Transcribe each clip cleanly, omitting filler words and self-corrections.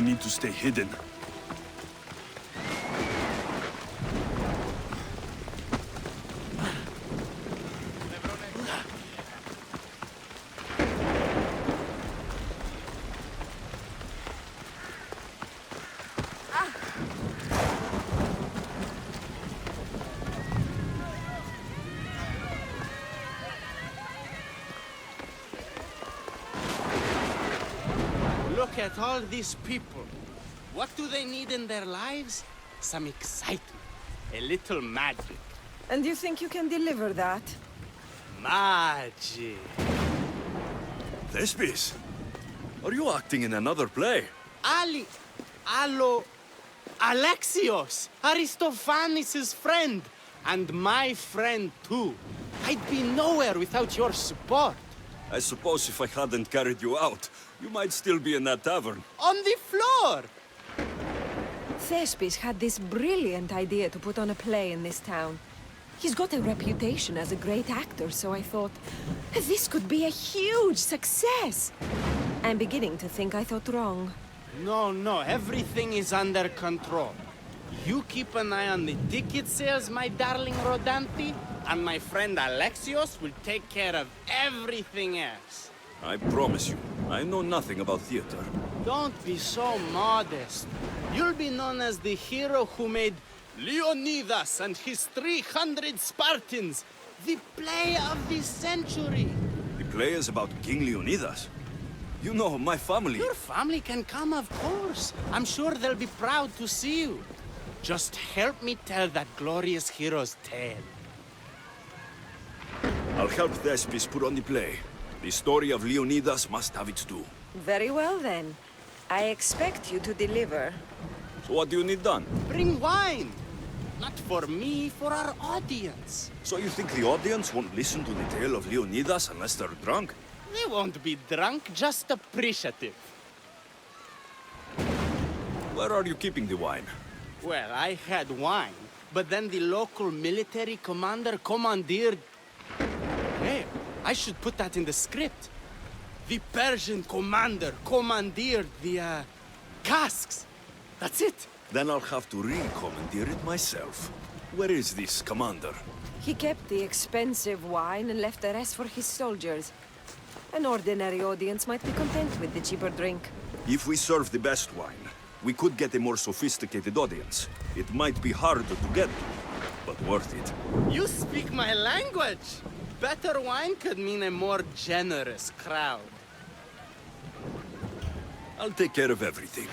need to stay hidden. Look at all these people. What do they need in their lives? Some excitement. A little magic. And you think you can deliver that? Magic. Thespis, are you acting in another play? Alexios, Aristophanes' friend, and my friend too. I'd be nowhere without your support. I suppose if I hadn't carried you out, you might still be in that tavern. On the floor! Thespis had this brilliant idea to put on a play in this town. He's got a reputation as a great actor, so I thought, this could be a huge success. I'm beginning to think I thought wrong. No, everything is under control. You keep an eye on the ticket sales, my darling Rodanti, and my friend Alexios will take care of everything else. I promise you, I know nothing about theater. Don't be so modest. You'll be known as the hero who made Leonidas and his 300 Spartans, the play of the century. The play is about King Leonidas. You know, my family... Your family can come, of course. I'm sure they'll be proud to see you. Just help me tell that glorious hero's tale. I'll help Thespis put on the play. The story of Leonidas must have its due. Very well then. I expect you to deliver. So what do you need done? Bring wine! Not for me, for our audience. So you think the audience won't listen to the tale of Leonidas unless they're drunk? They won't be drunk, just appreciative. Where are you keeping the wine? Well, I had wine, but then the local military commander commandeered... Hey, I should put that in the script. The Persian commander commandeered the, casks. That's it. Then I'll have to re-commandeer it myself. Where is this commander? He kept the expensive wine and left the rest for his soldiers. An ordinary audience might be content with the cheaper drink. If we serve the best wine, we could get a more sophisticated audience. It might be harder to get to, but worth it. You speak my language. Better wine could mean a more generous crowd. I'll take care of everything.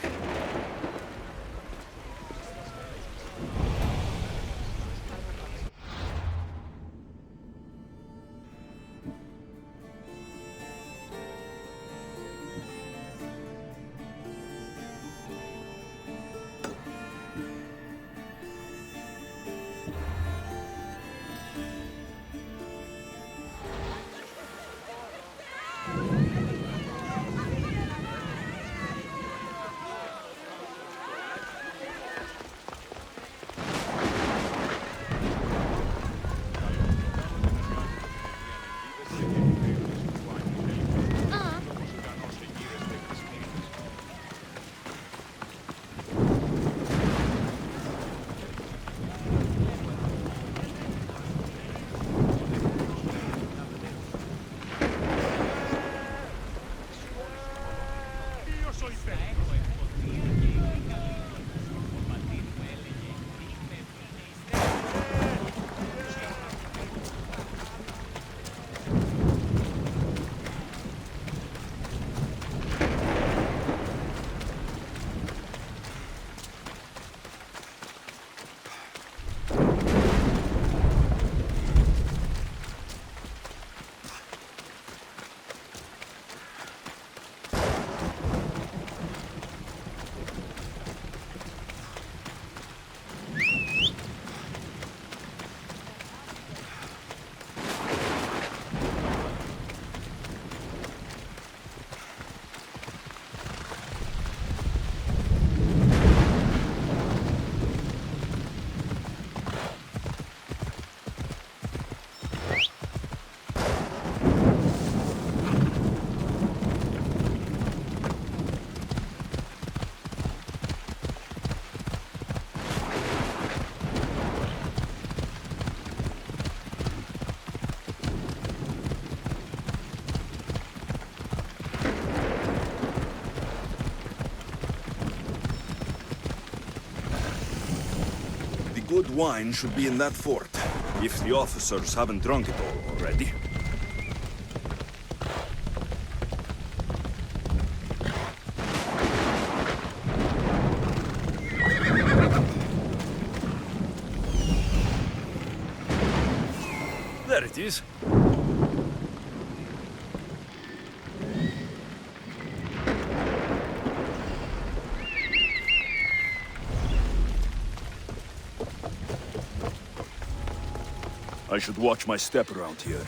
good wine should be in that fort, if the officers haven't drunk it all already. There it is. I should watch my step around here.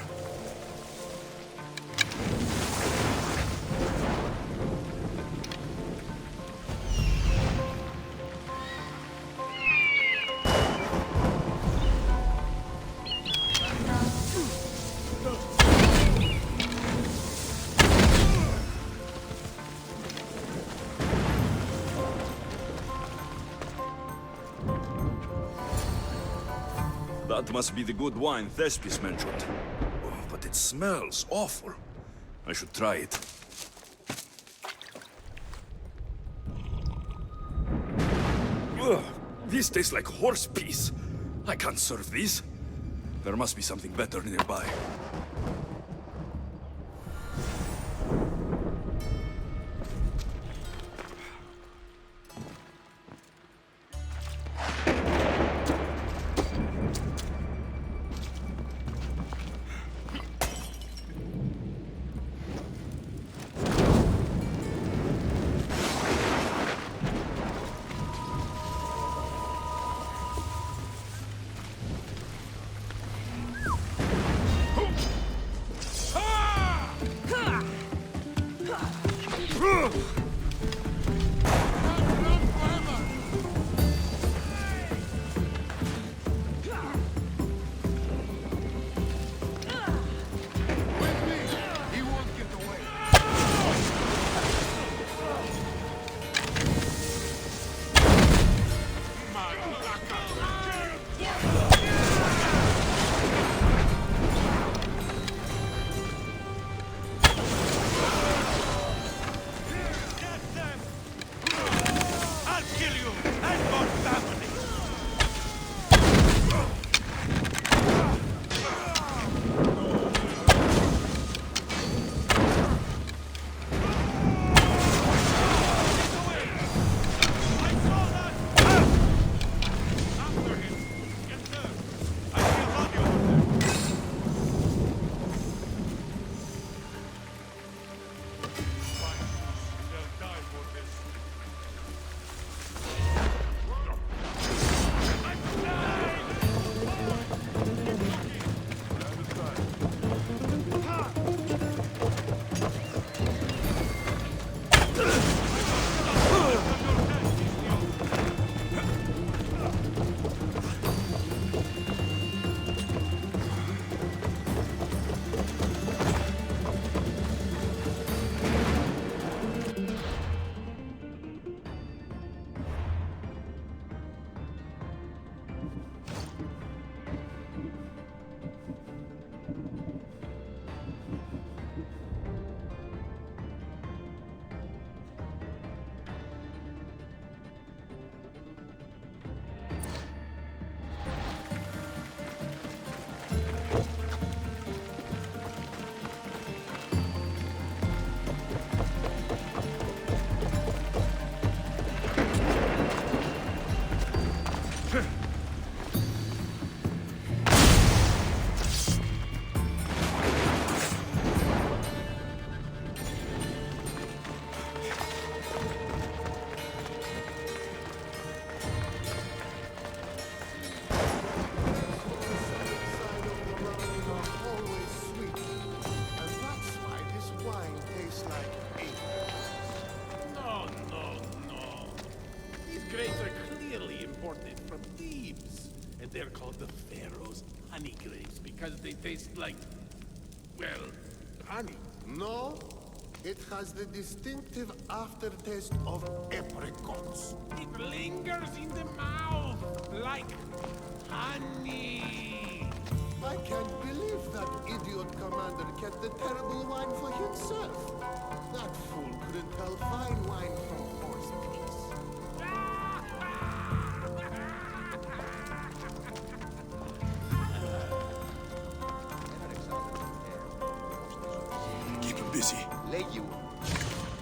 That must be the good wine Thespis mentioned. Oh, but it smells awful. I should try it. Ugh, this tastes like horse piss. I can't serve this. There must be something better nearby. They're called the Pharaoh's honey grapes because they taste like, well, honey. No, it has the distinctive aftertaste of apricots. It lingers in the mouth like honey. I can't believe that idiot commander kept the terrible wine for himself. That fool couldn't tell fine wine from horse piss. busy. Lay you.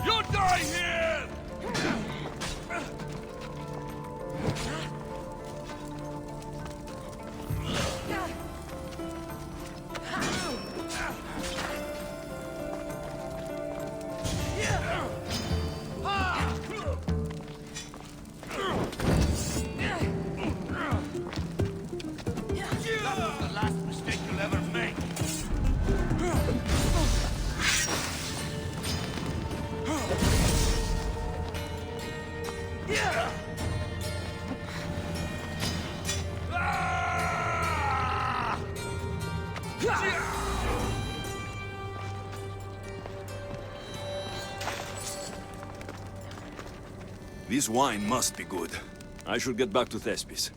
You die here! That was the last mistake you'll ever make. This wine must be good. I should get back to Thespis.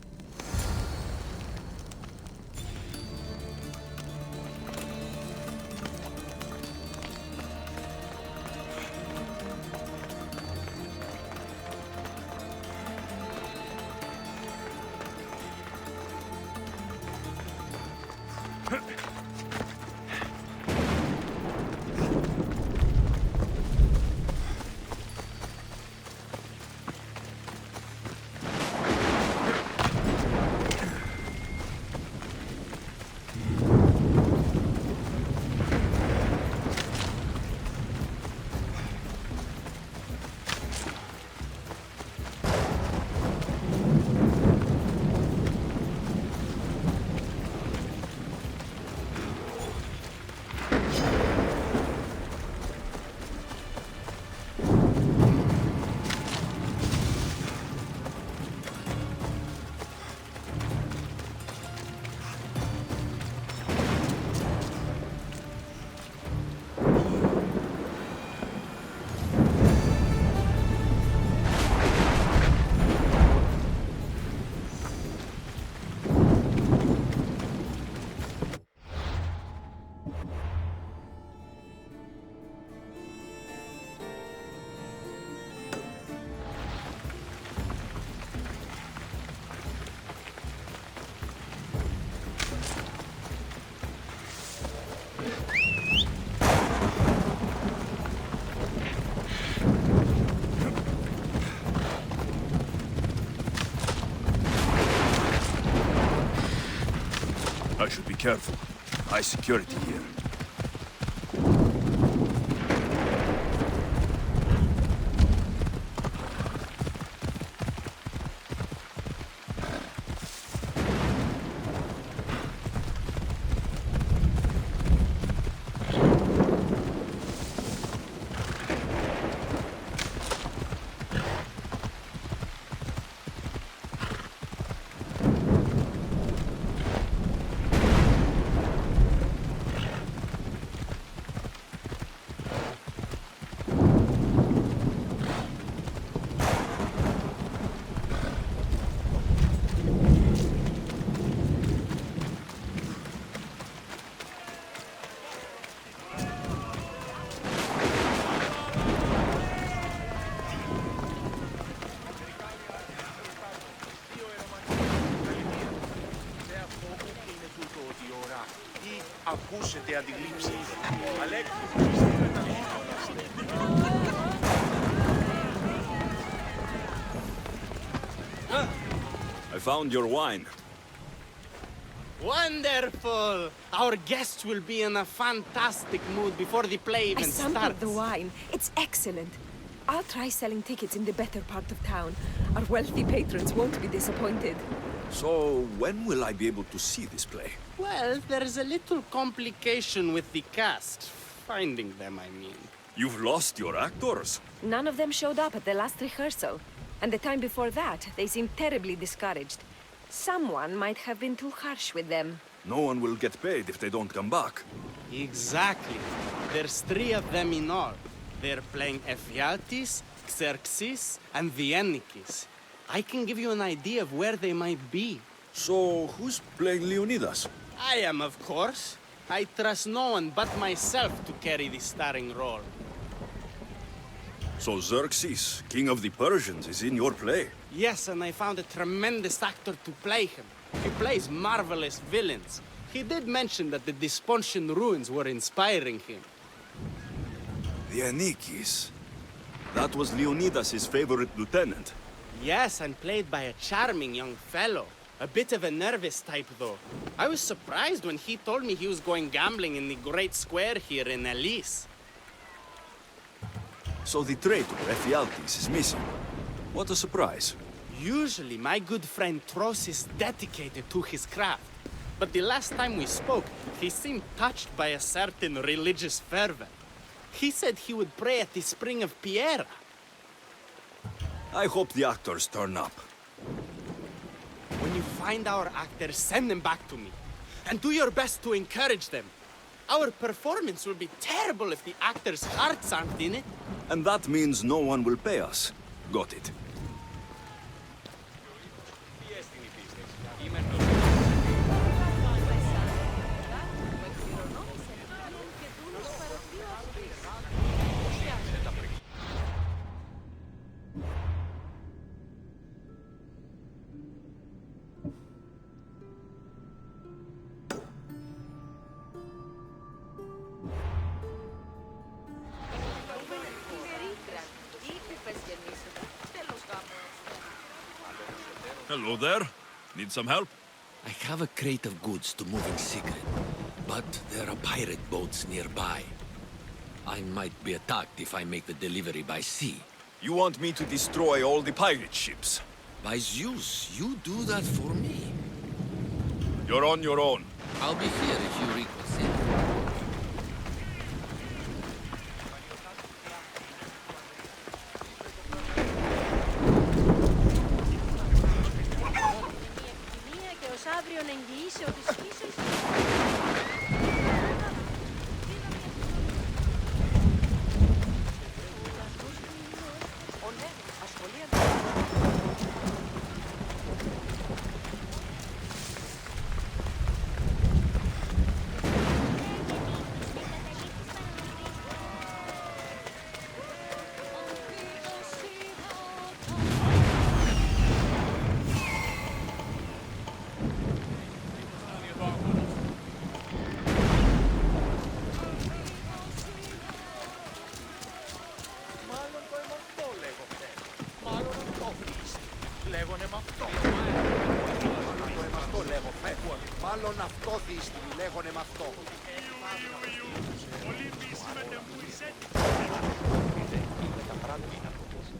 I should be careful. High security here. Ακούσετε αντιλήψεις. I found your wine. Wonderful! Our guests will be in a fantastic mood before the play I even sampled starts. the wine. It's excellent. I'll try selling tickets in the better part of town. Our wealthy patrons won't be disappointed. So, when will I be able to see this play? Well, there is a little complication with the cast. Finding them, I mean. You've lost your actors? None of them showed up at the last rehearsal. And the time before that, they seemed terribly discouraged. Someone might have been too harsh with them. No one will get paid if they don't come back. Exactly. There's 3 of them in all. They're playing Ephialtes, Xerxes, and the Ennikis. I can give you an idea of where they might be. So, who's playing Leonidas? I am, of course. I trust no one but myself to carry the starring role. So Xerxes, king of the Persians, is in your play? Yes, and I found a tremendous actor to play him. He plays marvelous villains. He did mention that the Despontian ruins were inspiring him. The Anikis. That was Leonidas' favorite lieutenant. Yes, and played by a charming young fellow. A bit of a nervous type, though. I was surprised when he told me he was going gambling in the Great Square here in Elise. So the traitor, Ephialtes, is missing. What a surprise. Usually, my good friend Tros is dedicated to his craft. But the last time we spoke, he seemed touched by a certain religious fervor. He said he would pray at the spring of Piera. I hope the actors turn up. When you find our actors, send them back to me. And do your best to encourage them. Our performance will be terrible if the actors' hearts aren't in it. And that means no one will pay us. Got it. Hello there. Need some help? I have a crate of goods to move in secret, but there are pirate boats nearby. I might be attacked if I make the delivery by sea. You want me to destroy all the pirate ships? By Zeus, you do that for me. You're on your own. I'll be here if you reconsider.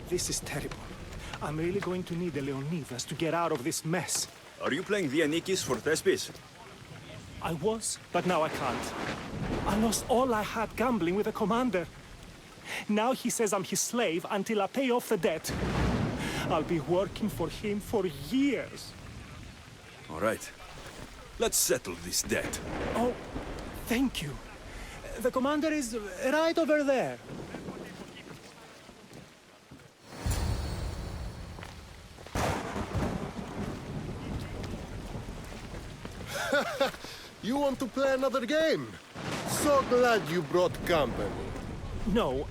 This is terrible. I'm really going to need the Leonidas to get out of this mess. Are you playing the Anikis for Thespis? I was, but now I can't. I lost all I had gambling with the commander. Now he says I'm his slave until I pay off the debt. I'll be working for him for years. All right. Let's settle this debt. Oh, thank you. The commander is right over there. You want to play another game? So glad you brought company. No,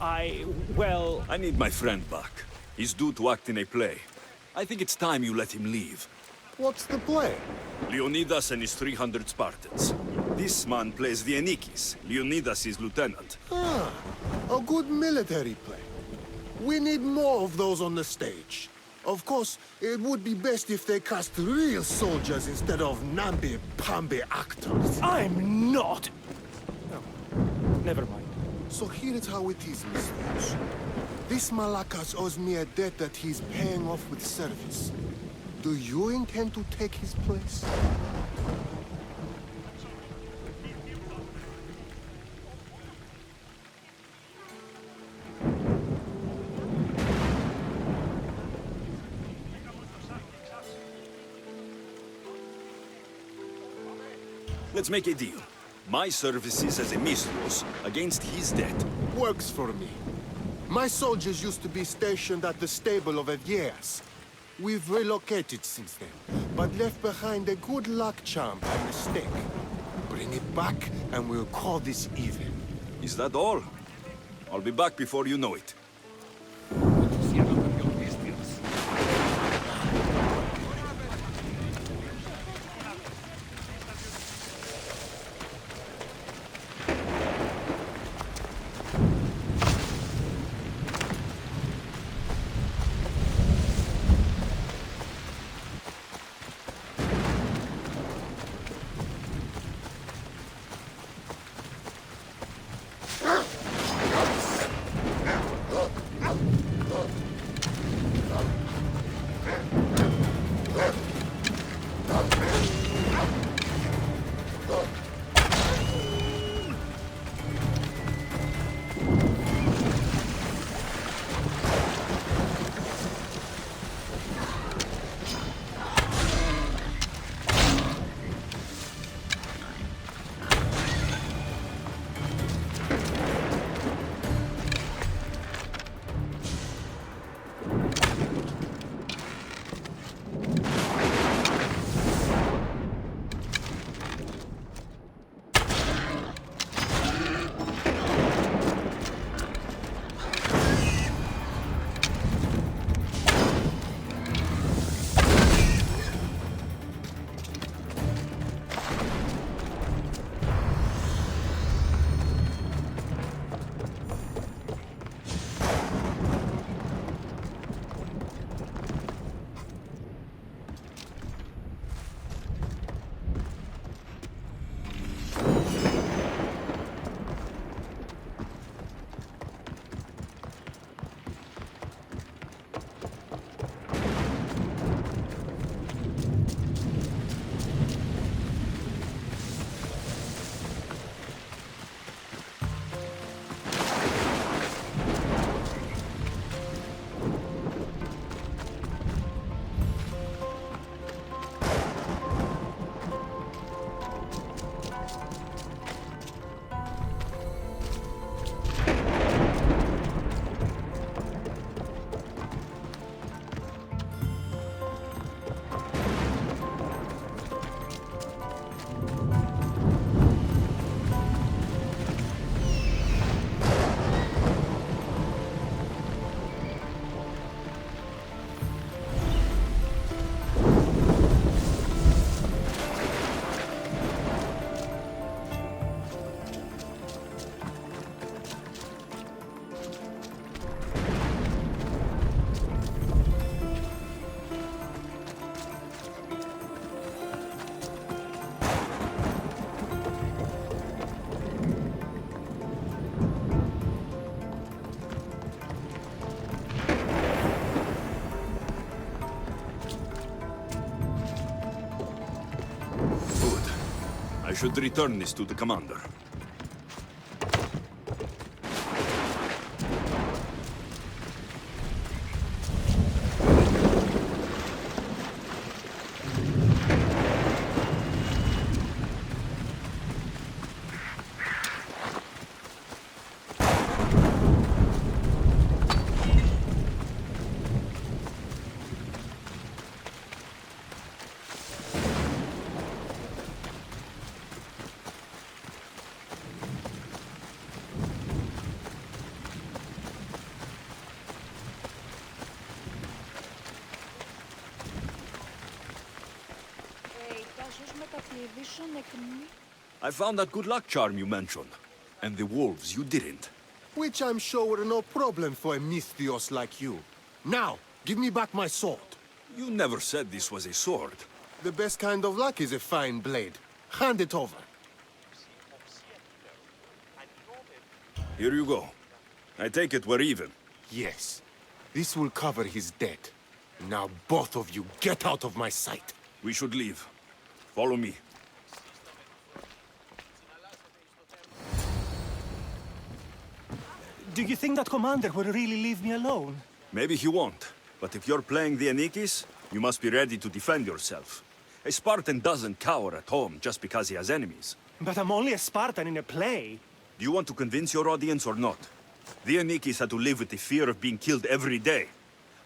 well... I need my friend back. He's due to act in a play. I think it's time you let him leave. What's the play? Leonidas and his 300 Spartans. This man plays the Anikis. Leonidas is lieutenant. Ah, a good military play. We need more of those on the stage. Of course, it would be best if they cast real soldiers instead of namby-pamby actors. I'm not! Oh, never mind. So here is how it is, Mr. This Malakas owes me a debt that he's paying off with service. Do you intend to take his place? Let's make a deal. My services as a Mistros against his debt. Works for me. My soldiers used to be stationed at the stable of Avias. We've relocated since then, but left behind a good luck charm by mistake. Bring it back, and we'll call this even. Is that all? I'll be back before you know it. I should return this to the commander. I found that good luck charm you mentioned. And the wolves, you didn't. Which I'm sure were no problem for a Misthios like you. Now, give me back my sword. You never said this was a sword. The best kind of luck is a fine blade. Hand it over. Here you go. I take it we're even. Yes. This will cover his debt. Now both of you get out of my sight. We should leave. Follow me. Do you think that commander will really leave me alone? Maybe he won't. But if you're playing the Anikis, you must be ready to defend yourself. A Spartan doesn't cower at home just because he has enemies. But I'm only a Spartan in a play. Do you want to convince your audience or not? The Anikis had to live with the fear of being killed every day.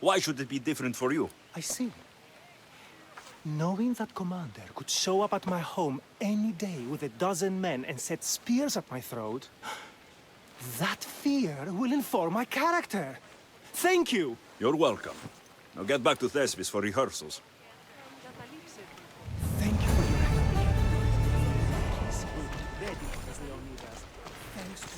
Why should it be different for you? I see. Knowing that commander could show up at my home any day with a dozen men and set spears at my throat, that fear will inform my character. Thank you! You're welcome. Now get back to Thespis for rehearsals. Thank you for your help. He's ready as Leonidas. Thanks to you.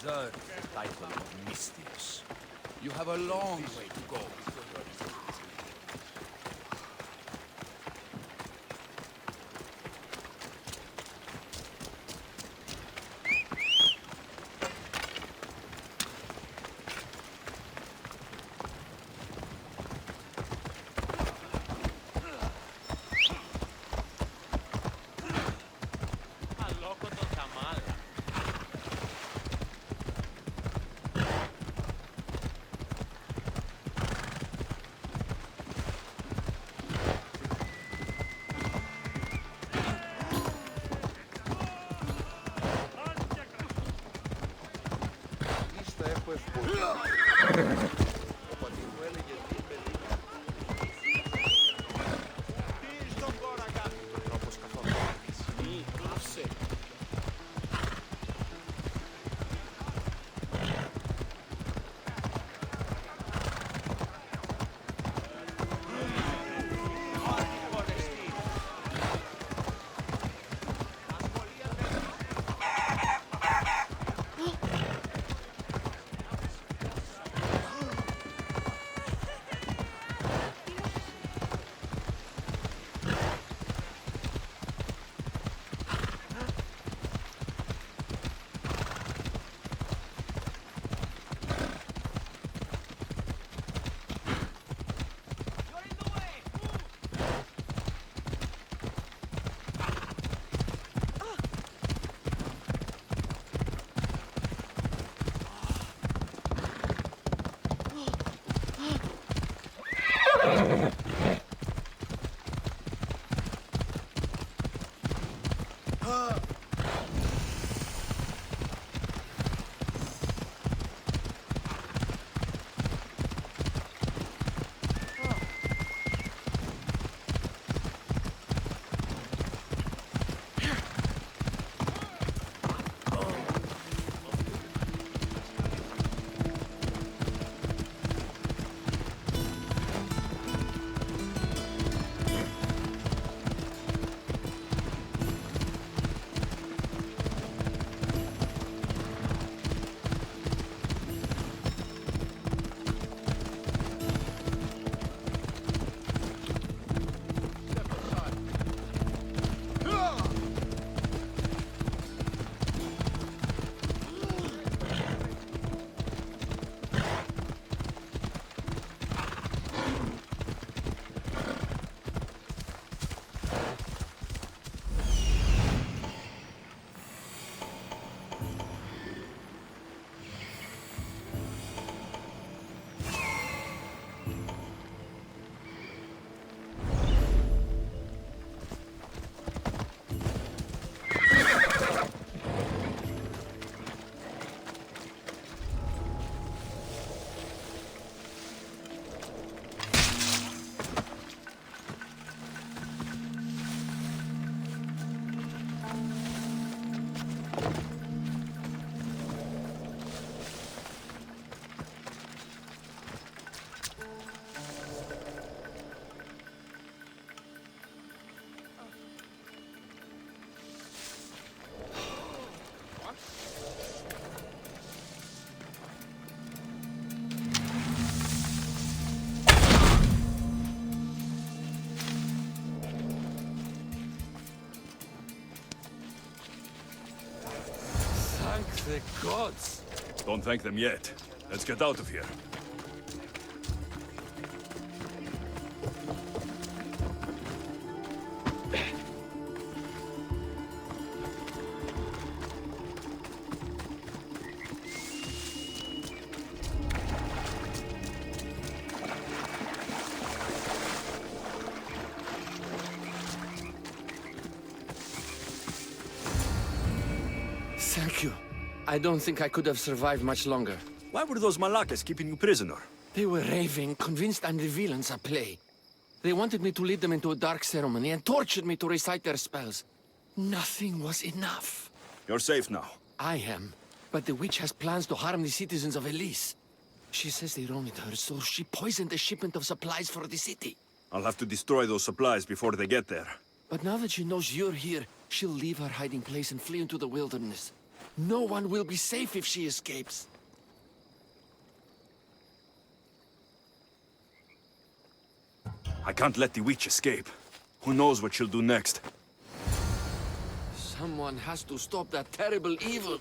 Deserve the title of Misthios. You have a long way to go. The gods! Don't thank them yet. Let's get out of here. Thank you. I don't think I could have survived much longer. Why were those Malakas keeping you prisoner? They were raving, convinced I'm the villains at play. They wanted me to lead them into a dark ceremony and tortured me to recite their spells. Nothing was enough. You're safe now. I am, but the witch has plans to harm the citizens of Elise. She says they wronged her, so she poisoned the shipment of supplies for the city. I'll have to destroy those supplies before they get there. But now that she knows you're here, she'll leave her hiding place and flee into the wilderness. No one will be safe if she escapes. I can't let the witch escape. Who knows what she'll do next? Someone has to stop that terrible evil.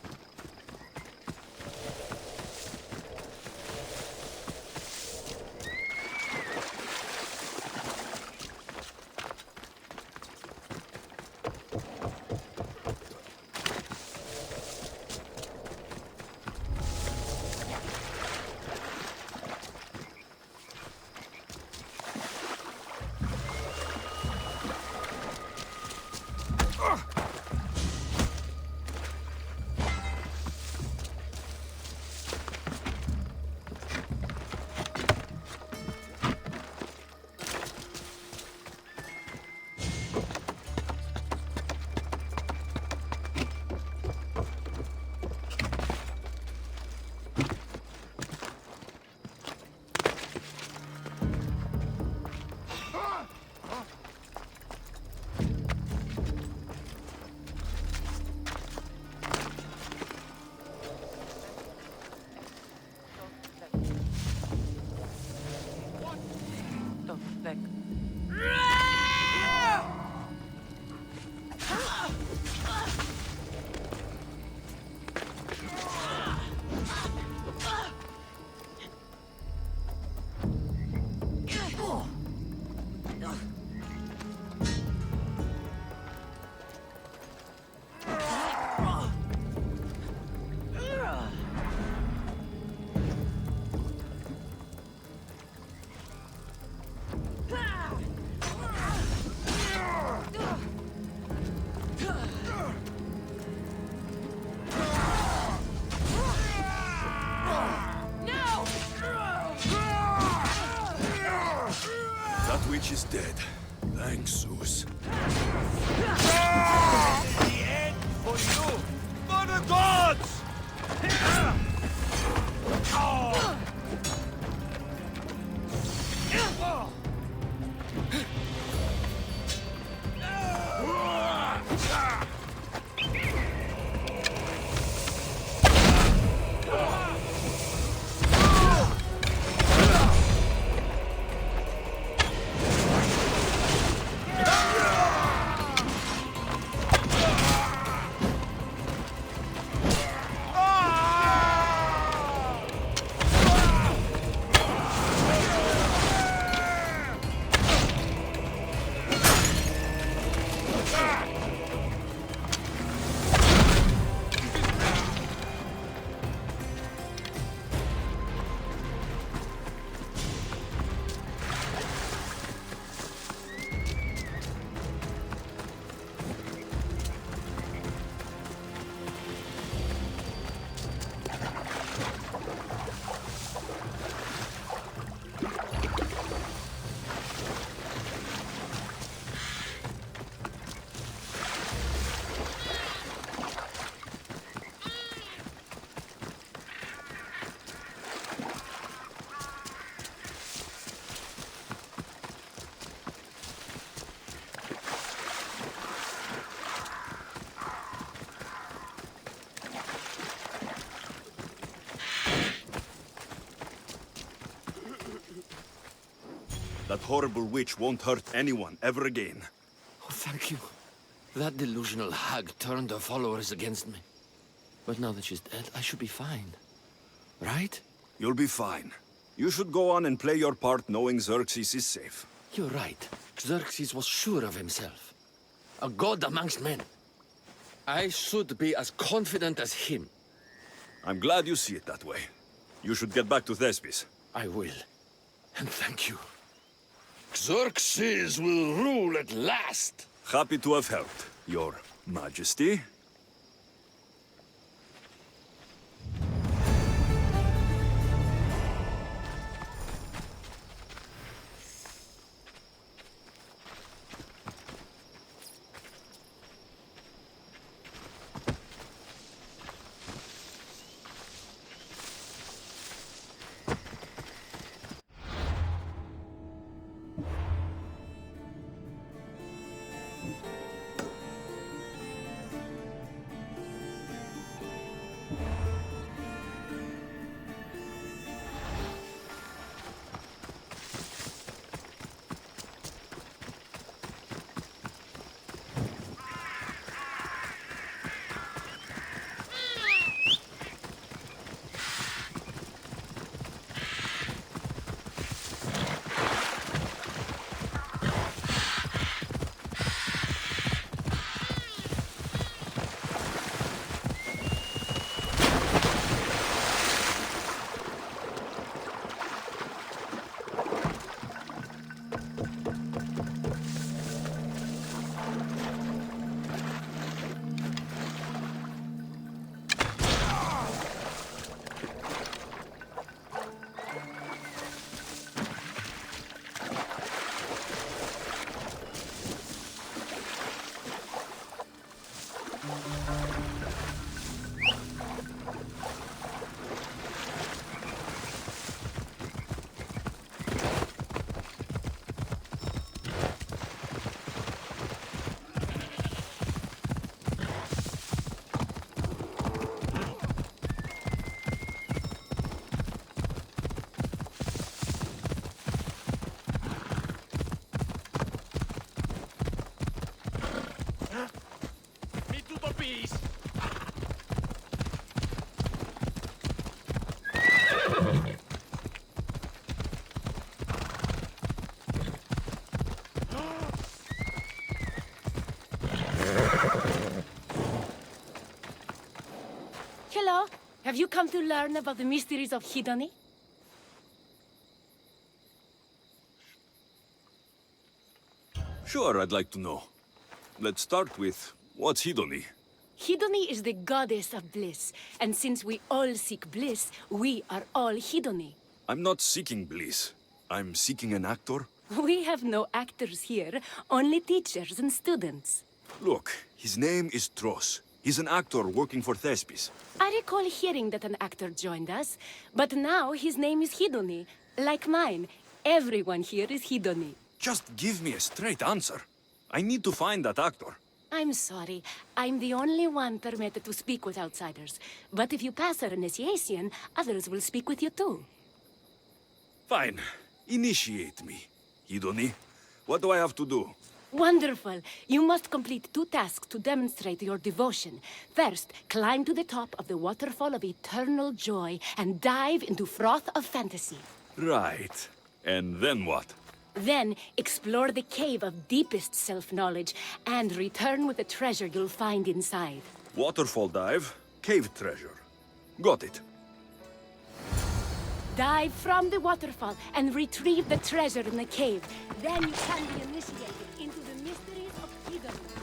That witch is dead. Thanks, Zeus. The end for you! For the gods! That horrible witch won't hurt anyone ever again. Oh, thank you. That delusional hag turned her followers against me. But now that she's dead, I should be fine. Right? You'll be fine. You should go on and play your part knowing Xerxes is safe. You're right. Xerxes was sure of himself. A god amongst men. I should be as confident as him. I'm glad you see it that way. You should get back to Thespis. I will. And thank you. Xerxes will rule at last! Happy to have helped, Your Majesty. Hello. Have you come to learn about the mysteries of Hedony? Sure, I'd like to know. Let's start with, what's Hedony? Hedony is the goddess of bliss, and since we all seek bliss, we are all Hedony. I'm not seeking bliss. I'm seeking an actor. We have no actors here, only teachers and students. Look, his name is Tros. He's an actor working for Thespis. I recall hearing that an actor joined us, but now his name is Hedony. Like mine, everyone here is Hedony. Just give me a straight answer. I need to find that actor. I'm sorry. I'm the only one permitted to speak with outsiders. But if you pass our initiation, others will speak with you too. Fine. Initiate me. Hedony, what do I have to do? Wonderful. You must complete 2 tasks to demonstrate your devotion. First, climb to the top of the waterfall of eternal joy and dive into froth of fantasy. Right. And then what? Then, explore the cave of deepest self-knowledge and return with the treasure you'll find inside. Waterfall dive, cave treasure. Got it. Dive from the waterfall and retrieve the treasure in the cave. Then you can be initiated into the mysteries of Hedony.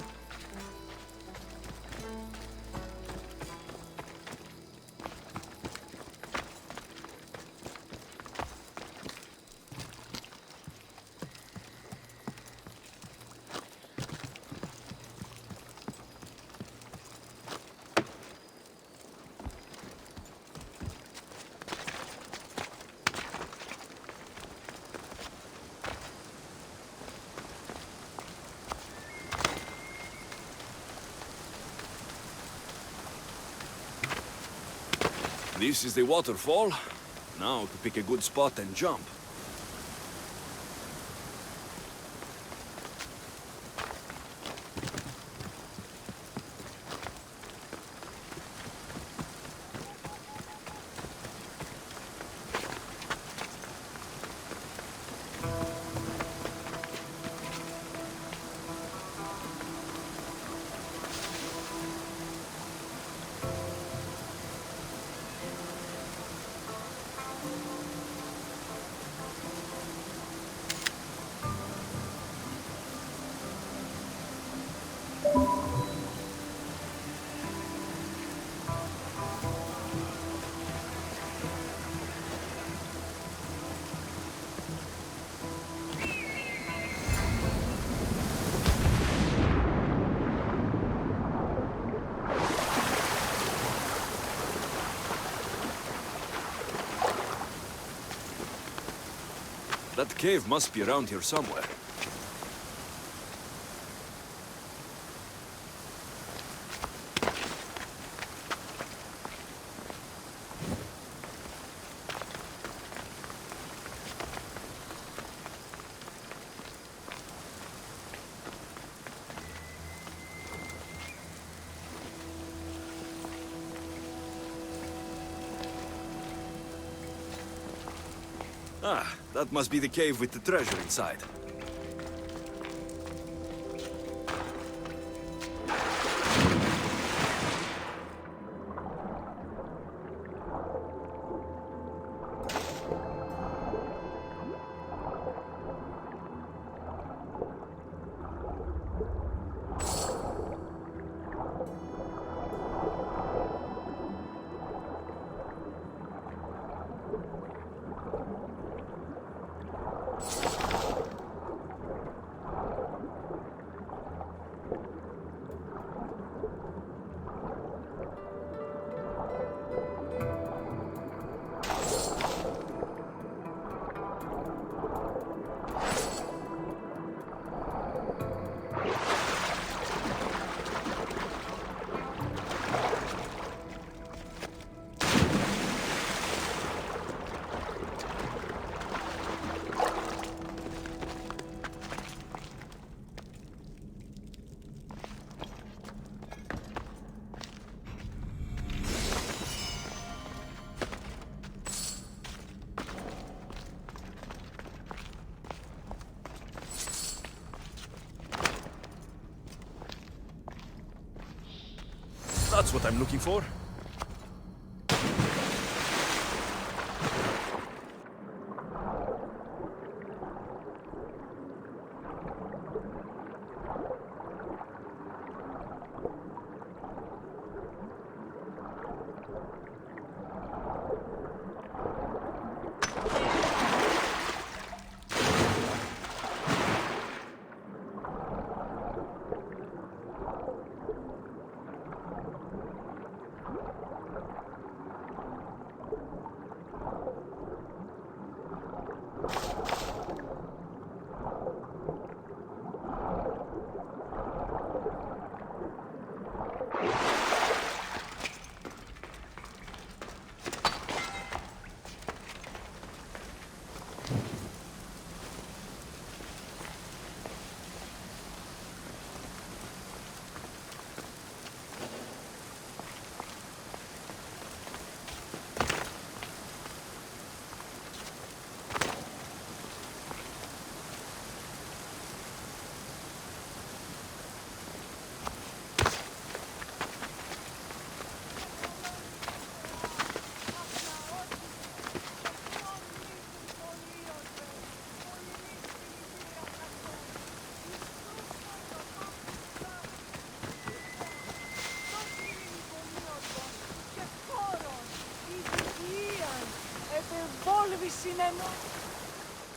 This is the waterfall. Now to pick a good spot and jump. That cave must be around here somewhere. Ah, that must be the cave with the treasure inside. That's what I'm looking for.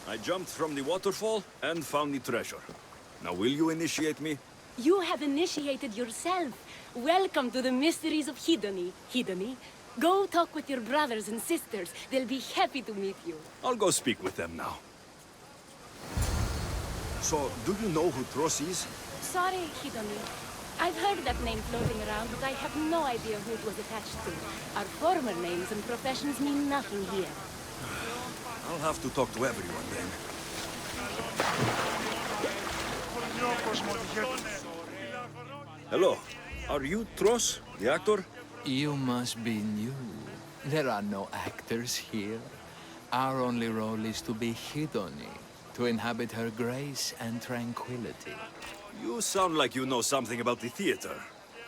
I jumped from the waterfall and found the treasure. Now will you initiate me? You have initiated yourself. Welcome to the mysteries of Hedony. Hedony, go talk with your brothers and sisters. They'll be happy to meet you. I'll go speak with them now. So, do you know who Tross is? Sorry, Hedony. I've heard that name floating around, but I have no idea who it was attached to. Our former names and professions mean nothing here. I'll have to talk to everyone then. Hello. Are you Tross, the actor? You must be new. There are no actors here. Our only role is to be Hedony, to inhabit her grace and tranquility. You sound like you know something about the theater.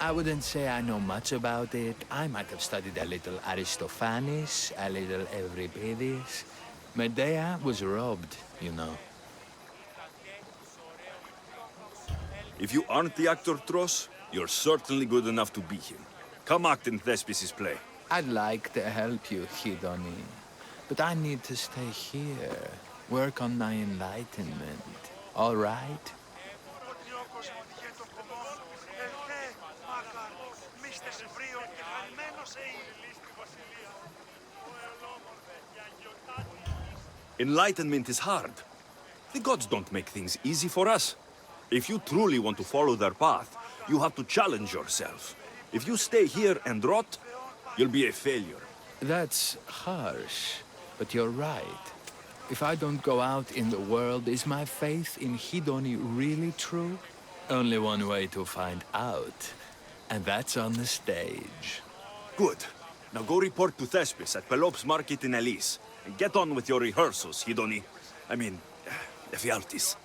I wouldn't say I know much about it. I might have studied a little Aristophanes, a little Euripides. Medea was robbed, you know. If you aren't the actor Tross, you're certainly good enough to be him. Come act in Thespis' play. I'd like to help you, Hedony. But I need to stay here, work on my enlightenment. All right? Enlightenment is hard. The gods don't make things easy for us. If you truly want to follow their path, you have to challenge yourself. If you stay here and rot, you'll be a failure. That's harsh, but you're right. If I don't go out in the world, is my faith in Hidoni really true? Only one way to find out, and that's on the stage. Good. Now go report to Thespis at Pelop's market in Elise, and get on with your rehearsals, Hidoni. I mean, Ephialtes.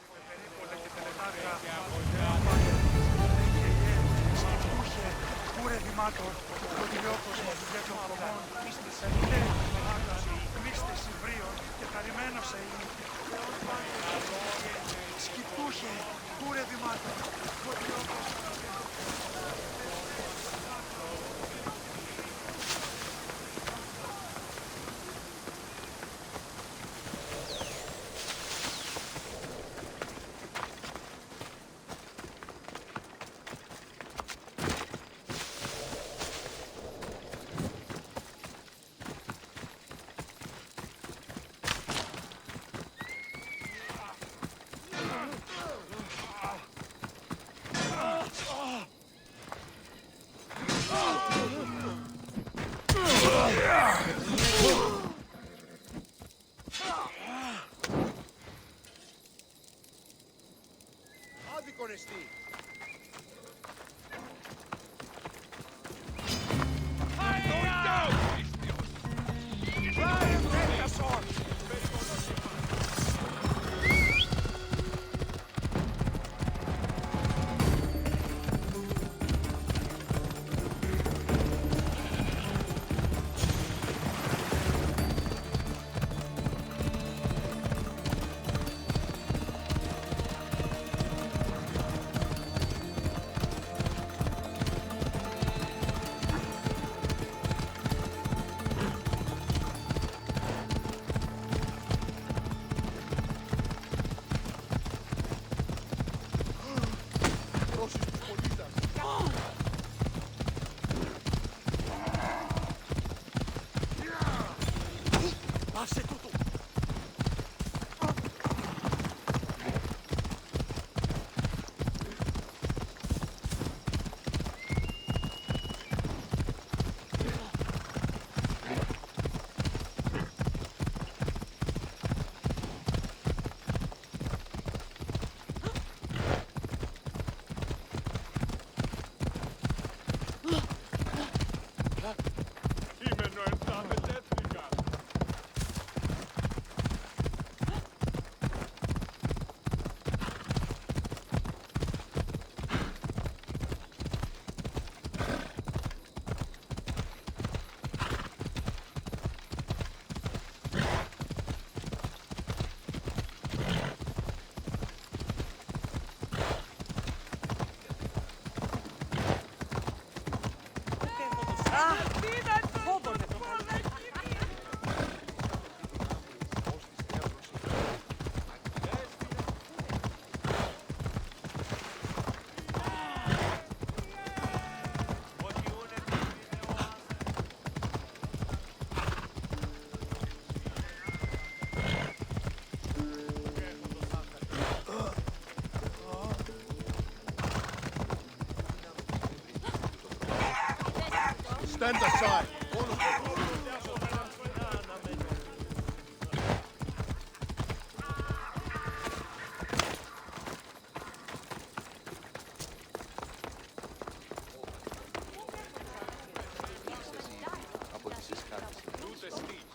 Stand aside.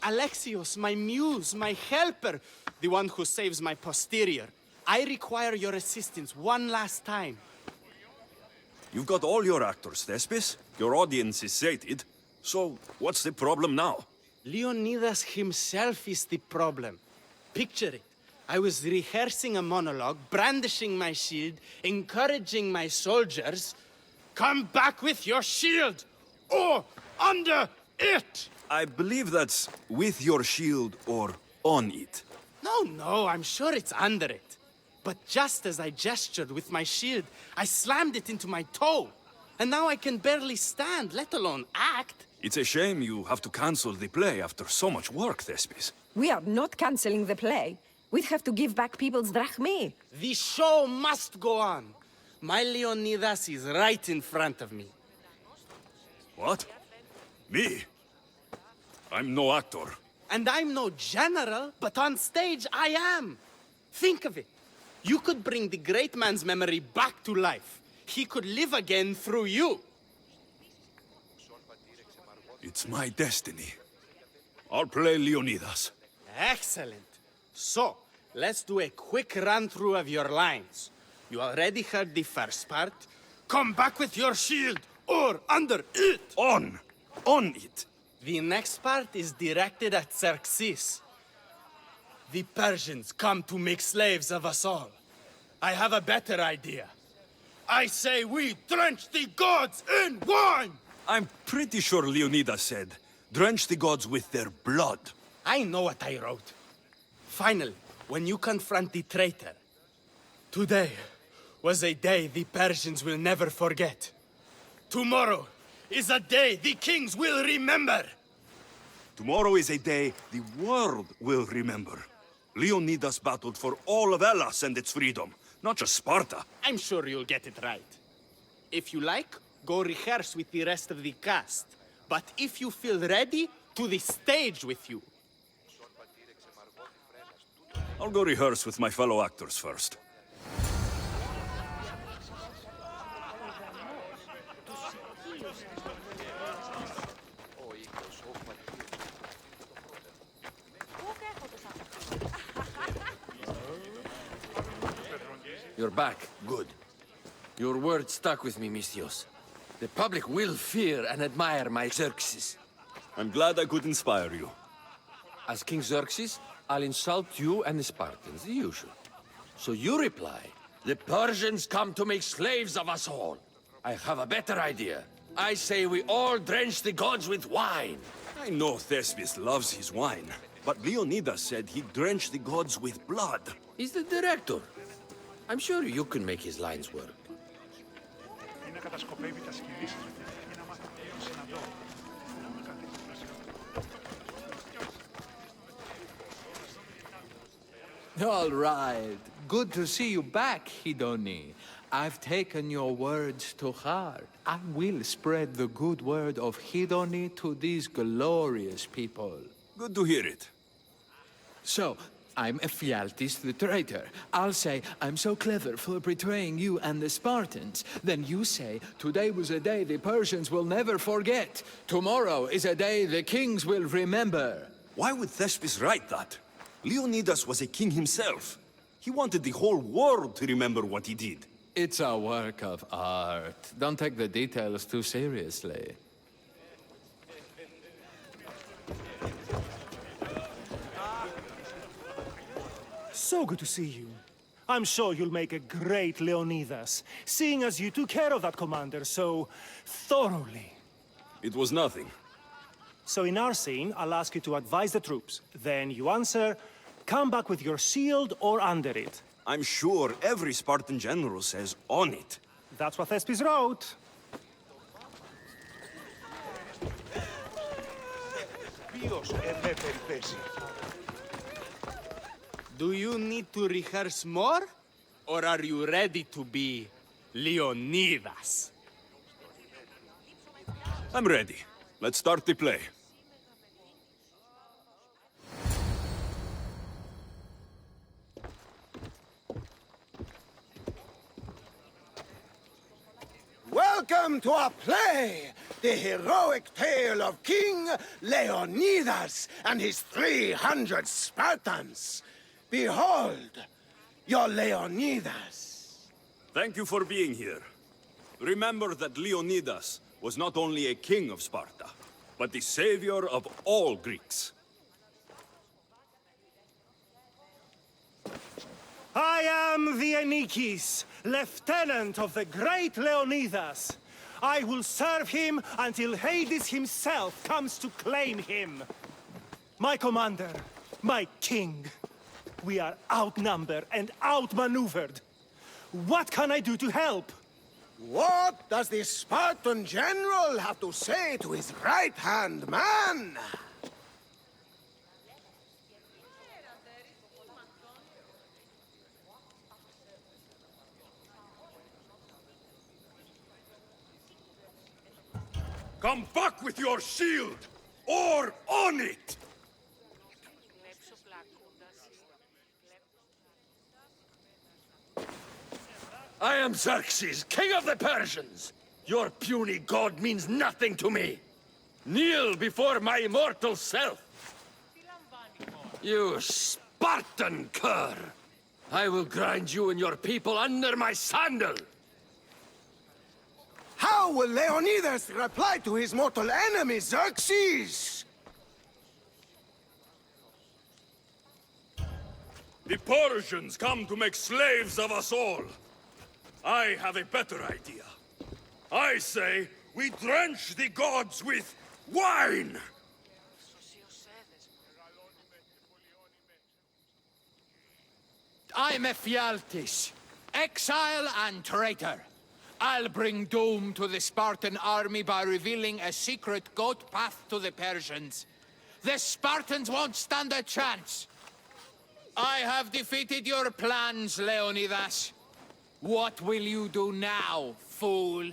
Alexios, my muse, my helper, the one who saves my posterior. I require your assistance one last time. You've got all your actors, Thespis. Your audience is sated. So, what's the problem now? Leonidas himself is the problem. Picture it. I was rehearsing a monologue, brandishing my shield, encouraging my soldiers. Come back with your shield! Or under it! I believe that's with your shield or on it. No, I'm sure it's under it. But just as I gestured with my shield, I slammed it into my toe. And now I can barely stand, let alone act. It's a shame you have to cancel the play after so much work, Thespis. We are not canceling the play. We'd have to give back people's drachmae. The show must go on. My Leonidas is right in front of me. What? Me? I'm no actor. And I'm no general, but on stage I am. Think of it. You could bring the great man's memory back to life. He could live again through you. It's my destiny. I'll play Leonidas. Excellent. So, let's do a quick run-through of your lines. You already heard the first part. Come back with your shield, or under it! On! On it! The next part is directed at Xerxes. The Persians come to make slaves of us all. I have a better idea. I say we drench the gods in wine! I'm pretty sure Leonidas said, drench the gods with their blood. I know what I wrote. Finally, when you confront the traitor, today was a day the Persians will never forget. Tomorrow is a day the kings will remember. Tomorrow is a day the world will remember. Leonidas battled for all of Hellas and its freedom, not just Sparta. I'm sure you'll get it right. If you like, go rehearse with the rest of the cast. But if you feel ready, to the stage with you. I'll go rehearse with my fellow actors first. You're back. Good. Your word stuck with me, Misthios. The public will fear and admire my Xerxes. I'm glad I could inspire you. As King Xerxes, I'll insult you and the Spartans, the usual. So you reply, the Persians come to make slaves of us all. I have a better idea. I say we all drench the gods with wine. I know Thespis loves his wine, but Leonidas said he'd drench the gods with blood. He's the director. I'm sure you can make his lines work. All right. Good to see you back, Hidoni. I've taken your words to heart. I will spread the good word of Hidoni to these glorious people. Good to hear it. So, I'm Ephialtes the traitor. I'll say, I'm so clever for betraying you and the Spartans. Then you say, today was a day the Persians will never forget. Tomorrow is a day the kings will remember. Why would Thespis write that? Leonidas was a king himself. He wanted the whole world to remember what he did. It's a work of art. Don't take the details too seriously. So good to see you. I'm sure you'll make a great Leonidas, seeing as you took care of that commander so thoroughly. It was nothing. So in our scene, I'll ask you to advise the troops. Then you answer, come back with your shield or under it. I'm sure every Spartan general says on it. That's what Thespis wrote. Do you need to rehearse more? Or are you ready to be Leonidas? I'm ready. Let's start the play. Welcome to our play, the heroic tale of King Leonidas and his 300 Spartans. Behold, your Leonidas. Thank you for being here. Remember that Leonidas was not only a king of Sparta, but the savior of all Greeks. I am the Anikis, lieutenant of the great Leonidas. I will serve him until Hades himself comes to claim him. My commander, my king, we are outnumbered and outmaneuvered. What can I do to help? What does the Spartan general have to say to his right-hand man? Come back with your shield! Or on it! I am Xerxes, king of the Persians. Your puny god means nothing to me. Kneel before my immortal self. You Spartan cur! I will grind you and your people under my sandal! How will Leonidas reply to his mortal enemy, Xerxes? The Persians come to make slaves of us all. I have a better idea. I say we drench the gods with wine! I'm Ephialtes, exile and traitor. I'll bring doom to the Spartan army by revealing a secret goat path to the Persians. The Spartans won't stand a chance. I have defeated your plans, Leonidas. What will you do now, fool?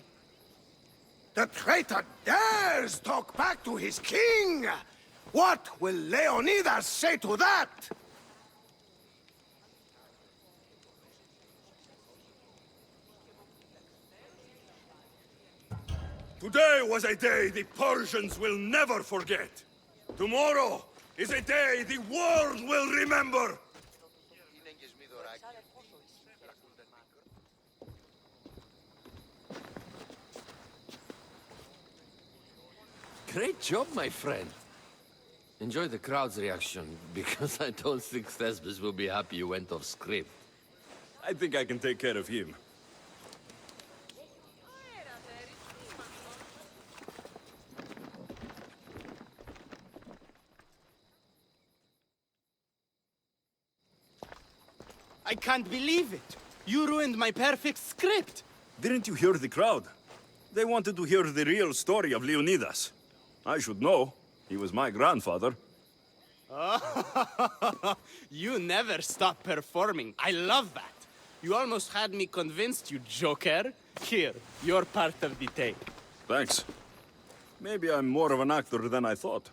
The traitor dares talk back to his king! What will Leonidas say to that? Today was a day the Persians will never forget. Tomorrow is a day the world will remember. Great job, my friend. Enjoy the crowd's reaction, because I don't think Thesbis will be happy you went off script. I think I can take care of him. I can't believe it! You ruined my perfect script! Didn't you hear the crowd? They wanted to hear the real story of Leonidas. I should know. He was my grandfather. You never stop performing. I love that. You almost had me convinced, you joker. Here, you're part of the tape. Thanks. Maybe I'm more of an actor than I thought.